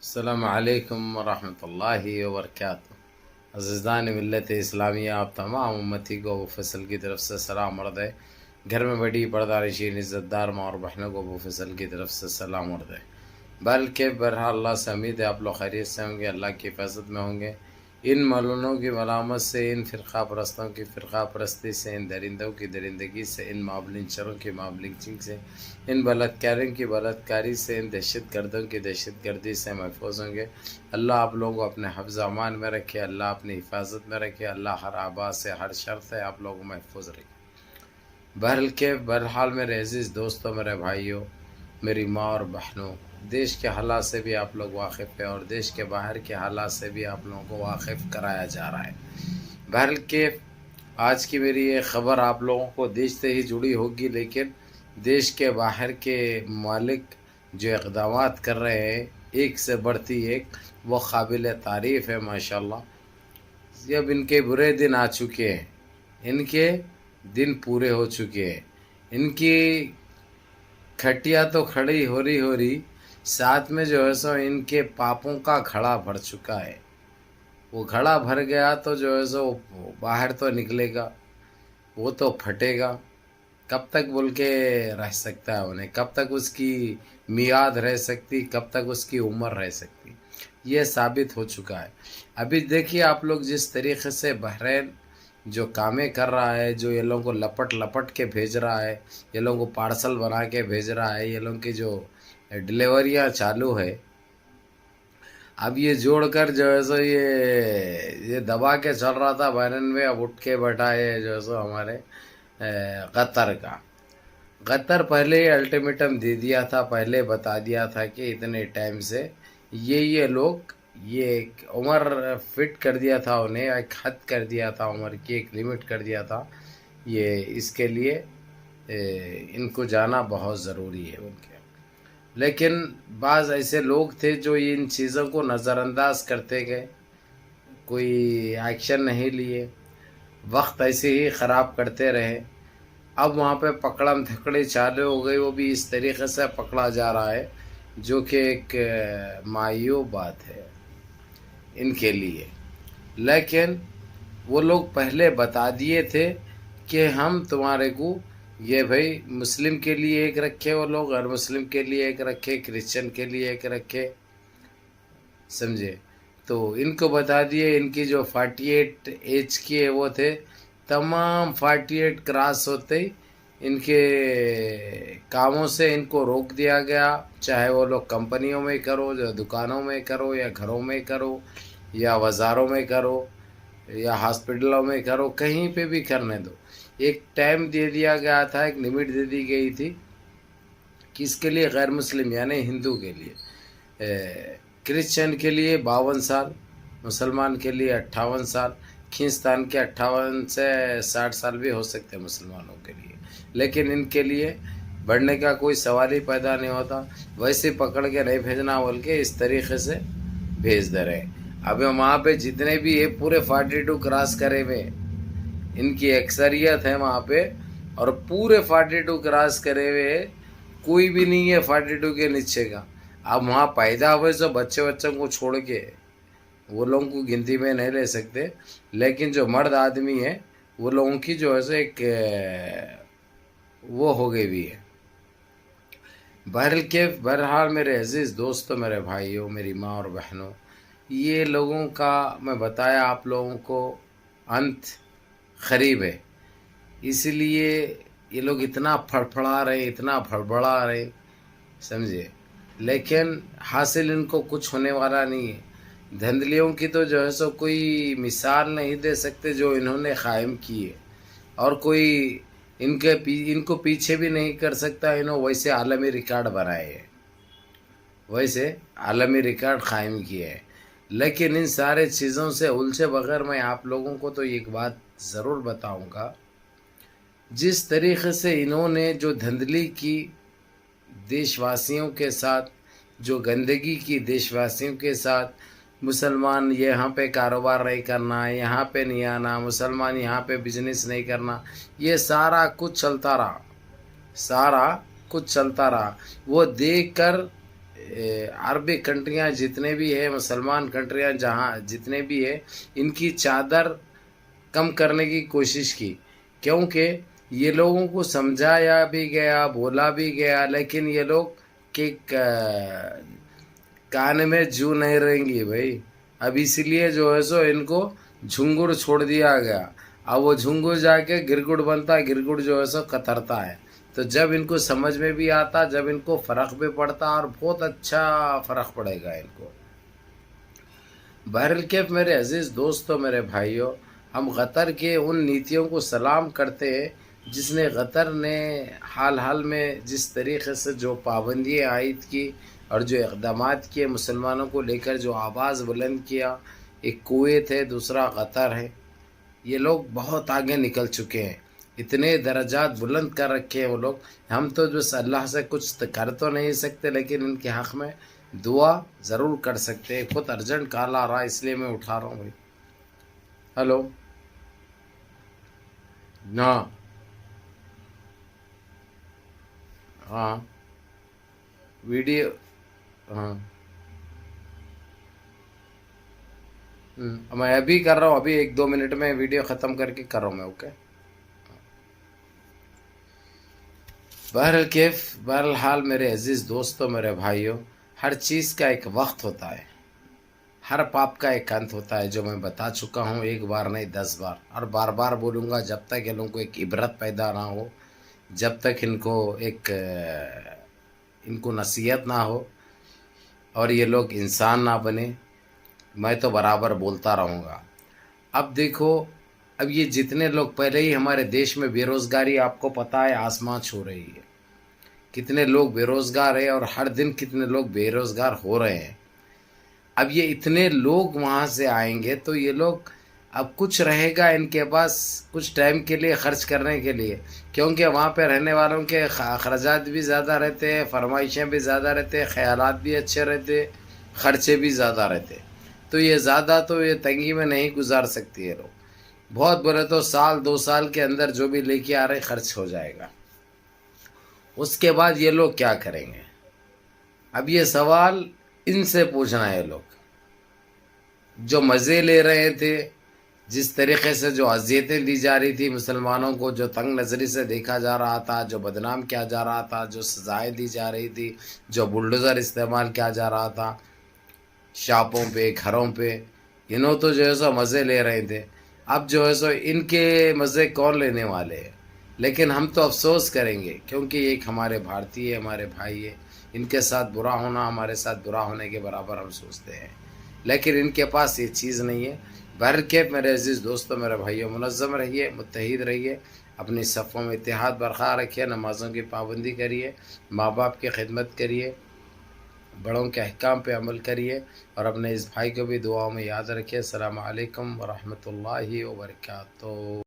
السلام علیکم ورحمۃ اللہ وبرکاتہ۔ عزیزان ملت اسلامیہ، آپ تمام امتی کو ابو فصل کی طرف سے سلام عرض ہے۔ گھر میں بڑی پردہ نشین عزت دار ماں اور بہنوں کو ابو فصل کی طرف سے سلام عرض ہے۔ بلکہ بہرحال اللہ سے امید ہے آپ لوگ خیریت سے ہوں گے، اللہ کی حفاظت میں ہوں گے۔ ان ملعونوں کی ملامت سے، ان فرقہ پرستوں کی فرقہ پرستی سے، ان درندوں کی درندگی سے، ان معاملینچروں کی معاملینچنگ سے، ان بلاتکاروں کی بلاتکاری سے، ان دہشت گردوں کی دہشت گردی سے محفوظ ہوں گے۔ اللہ آپ لوگوں کو اپنے حفظ امان میں رکھے، اللہ اپنی حفاظت میں رکھے، اللہ ہر آبا سے ہر شر سے آپ لوگوں کو محفوظ رکھے۔ بہرحال میرے عزیز دوستوں، میرے بھائیوں، میری ماں اور بہنوں، دیش کے حالات سے بھی آپ لوگ واقف ہیں اور دیش کے باہر کے حالات سے بھی آپ لوگوں کو واقف کرایا جا رہا ہے۔ بہرحال کہ آج کی میری یہ خبر آپ لوگوں کو دیش سے ہی جڑی ہوگی، لیکن دیش کے باہر کے ممالک جو اقدامات کر رہے ہیں ایک سے بڑھتی ایک، وہ قابل تعریف ہے ماشاءاللہ۔ جب ان کے برے دن آ چکے ہیں، ان کے دن پورے ہو چکے ہیں، ان کی کھٹیا تو کھڑی ہو رہی ساتھ میں جو ہے سو ان کے پاپوں کا گھڑا بھر چکا ہے۔ وہ گھڑا بھر گیا تو جو ہے سو باہر تو نکلے گا، وہ تو پھٹے گا۔ کب تک بول کے رہ سکتا ہے انہیں، کب تک اس کی میعاد رہ سکتی، کب تک اس کی عمر رہ سکتی، یہ ثابت ہو چکا ہے۔ ابھی دیکھیے آپ لوگ جس طریقے سے بحرین جو کامیں کر رہا ہے، جو یہ لوگوں کو لپٹ لپٹ کے بھیج رہا ہے، یہ لوگوں کو پارسل بنا کے بھیج رہا ہے، یہ لوگوں کی جو ڈلیوریاں چالو ہے، اب یہ جوڑ کر جو ہے سو یہ دبا کے چل رہا تھا بحرین میں، اب اٹھ کے بیٹھا ہے جو ہے سو ہمارے قطر کا۔ قطر پہلے ہی الٹیمیٹم دے دیا تھا، پہلے بتا دیا تھا کہ اتنے ٹائم سے یہ لوگ یہ ایک عمر فٹ کر دیا تھا انہیں، ایک حد کر دیا تھا عمر کی، ایک لیمٹ کر دیا تھا، یہ اس کے لیے ان کو جانا بہت ضروری ہے ان کے۔ لیکن بعض ایسے لوگ تھے جو ان چیزوں کو نظر انداز کرتے گئے، کوئی ایکشن نہیں لیے، وقت ایسے ہی خراب کرتے رہے۔ اب وہاں پہ پکڑم دھکڑی چالو ہو گئی، وہ بھی اس طریقے سے پکڑا جا رہا ہے جو کہ ایک معیوب بات ہے ان کے لیے۔ لیکن وہ لوگ پہلے بتا دیے تھے کہ ہم تمہارے کو یہ بھائی مسلم کے لیے ایک رکھے، وہ لوگ غیر مسلم کے لیے ایک رکھے، کرسچن کے لیے ایک رکھے، سمجھے؟ تو ان کو بتا دیے، ان کی جو 48 ایج کی وہ تھے، تمام 48 کراس ہوتے ہی ان کے کاموں سے ان کو روک دیا گیا، چاہے وہ لوگ کمپنیوں میں کرو، یا دکانوں میں کرو، یا گھروں میں کرو، یا بازاروں میں کرو، یا ہاسپٹلوں میں کرو، کہیں پہ بھی کرنے دو۔ ایک ٹائم دے دیا گیا تھا، ایک لمٹ دے دی گئی تھی، کس کے لیے؟ غیر مسلم یعنی ہندو کے لیے، کرسچن کے لیے 52 سال، مسلمان کے لیے 58 سال، کھینچتان کے 58 سے 60 سال بھی ہو سکتے ہیں مسلمانوں کے لیے، لیکن ان کے لیے بڑھنے کا کوئی سوال ہی پیدا نہیں ہوتا۔ ویسے پکڑ کے نہیں بھیجنا بول کے اس طریقے سے بھیج دے رہے۔ اب وہاں پہ جتنے بھی یہ پورے 42 کراس کرے ہوئے، ان کی اکثریت ہے وہاں پہ، اور پورے 42 کراس کرے ہوئے کوئی بھی نہیں ہے 42 کے نیچے کا۔ اب وہاں پیدا ہوئے تو بچوں کو چھوڑ کے وہ لوگوں کو گنتی میں نہیں لے سکتے، لیکن جو مرد آدمی ہے وہ لوگوں کی جو ہے ایک وہ ہو گئی بھی ہے۔ بہرحال میرے عزیز دوستوں، میرے بھائیوں، میری ماں اور بہنوں، یہ لوگوں کا میں بتایا آپ لوگوں کو انت قریب ہے، اسی لیے یہ لوگ اتنا پھڑپھڑا رہے، اتنا بڑبڑا رہے، سمجھے؟ لیکن حاصل ان کو کچھ ہونے والا نہیں ہے۔ دھندلیوں کی تو جو ہے سو کوئی مثال نہیں دے سکتے جو انہوں نے قائم کی ہے، اور کوئی ان کو پیچھے بھی نہیں کر سکتا۔ انہوں ویسے عالمی ریکارڈ بنائے ہیں، ویسے عالمی ریکارڈ قائم کیے ہیں، لیکن ان سارے چیزوں سے الجھے بغیر میں آپ لوگوں کو تو ایک بات ضرور بتاؤں گا، جس طریقے سے انہوں نے جو دھندلی کی دیش واسیوں کے ساتھ، جو گندگی کی دیش واسیوں کے ساتھ، مسلمان یہاں پہ کاروبار نہیں کرنا، یہاں پہ نہیں آنا، مسلمان یہاں پہ بزنس نہیں کرنا، یہ سارا کچھ چلتا رہا، سارا کچھ چلتا رہا۔ وہ دیکھ کر عربی کنٹریاں جتنے بھی ہیں، مسلمان کنٹریاں جہاں جتنے بھی ہیں، ان کی چادر کم کرنے کی کوشش کی، کیونکہ یہ لوگوں کو سمجھایا بھی گیا، بولا بھی گیا، لیکن یہ لوگ کہ کان میں جو نہیں رہیں گی بھائی. اب اسی لیے جو ہے سو ان کو جھنگڑ چھوڑ دیا گیا. اب وہ جھنگڑ جا کے گرگڑ بنتا ہے، گرگڑ جو ہے سو کترتا ہے. تو جب ان کو سمجھ میں بھی آتا، جب ان کو فرق بھی پڑتا، اور بہت اچھا فرق پڑے گا ان کو. بہرکیف میرے عزیز دوستوں، میرے بھائیوں، ہم قطر کے ان نیتیوں کو سلام کرتے ہیں جس نے قطر نے حال حال میں جس طریقے سے جو پابندیاں عائد کی اور جو اقدامات کیے، مسلمانوں کو لے کر جو آواز بلند کیا. ایک کویت ہے، دوسرا قطر ہے. یہ لوگ بہت آگے نکل چکے ہیں، اتنے درجات بلند کر رکھے ہیں وہ لوگ. ہم تو بس اللہ سے کچھ کر تو نہیں سکتے، لیکن ان کے حق میں دعا ضرور کر سکتے ہیں. خود ارجنٹ کال آ رہا ہے، اس لیے میں اٹھا رہا ہوں بھائی. ہلو. نا. ہاں ویڈیو. ہاں میں ابھی کر رہا ہوں، ابھی 1-2 منٹ میں ویڈیو ختم کر کے کر رہا ہوں میں. اوکے. بہرحال میرے عزیز دوستوں، میرے بھائیوں، ہر چیز کا ایک وقت ہوتا ہے، ہر پاپ کا ایک انت ہوتا ہے، جو میں بتا چکا ہوں 1 بار نہیں 10 بار، اور بار بار بولوں گا جب تک ان لوگوں کو ایک عبرت پیدا نہ ہو، جب تک ان کو نصیحت نہ ہو اور یہ لوگ انسان نہ بنے، میں تو برابر بولتا رہوں گا. اب دیکھو، اب یہ جتنے لوگ پہلے ہی ہمارے دیش میں بے روزگاری آپ کو پتہ ہے آسمان چھو رہی ہے. کتنے لوگ بے روزگار ہیں، اور ہر دن کتنے لوگ بے روزگار ہو رہے ہیں. اب یہ اتنے لوگ وہاں سے آئیں گے تو یہ لوگ اب کچھ رہے گا ان کے پاس کچھ ٹائم کے لیے خرچ کرنے کے لیے، کیونکہ وہاں پہ رہنے والوں کے اخراجات بھی زیادہ رہتے ہیں، فرمائشیں بھی زیادہ رہتے ہیں، خیالات بھی اچھے رہتے، خرچے بھی زیادہ رہتے. تو یہ زیادہ تو یہ تنگی میں نہیں گزار سکتی ہے لوگ. بہت بولے تو 1-2 سال کے اندر جو بھی لے کے آ رہے خرچ ہو جائے گا. اس کے بعد یہ لوگ کیا کریں گے؟ اب یہ سوال ان سے پوچھنا ہے. لوگ جو مزے لے رہے تھے، جس طریقے سے جو اذیتیں دی جا رہی تھی مسلمانوں کو، جو تنگ نظری سے دیکھا جا رہا تھا، جو بدنام کیا جا رہا تھا، جو سزائیں دی جا رہی تھی، جو بلڈوزر استعمال کیا جا رہا تھا شاپوں پہ، گھروں پہ، انہوں تو جو ہے سو مزے لے رہے تھے. اب جو ہے سو ان کے مزے کون لینے والے ہیں؟ لیکن ہم تو افسوس کریں گے، کیونکہ یہ ایک ہمارے بھارتی ہے، ہمارے بھائی ہے. ان کے ساتھ برا ہونا ہمارے ساتھ برا ہونے کے برابر ہم سوچتے ہیں، لیکن ان کے پاس یہ چیز نہیں ہے. بہرکیف میرے عزیز دوستوں، میرے بھائیوں، منظم رہیے، متحد رہیے، اپنی صفوں میں اتحاد برقرار رکھیے، نمازوں کی پابندی کریے، ماں باپ کی خدمت کریے، بڑوں کے احکام پہ عمل کریے، اور اپنے اس بھائی کو بھی دعاؤں میں یاد رکھیے. السلام علیکم ورحمۃ اللہ وبرکاتہ.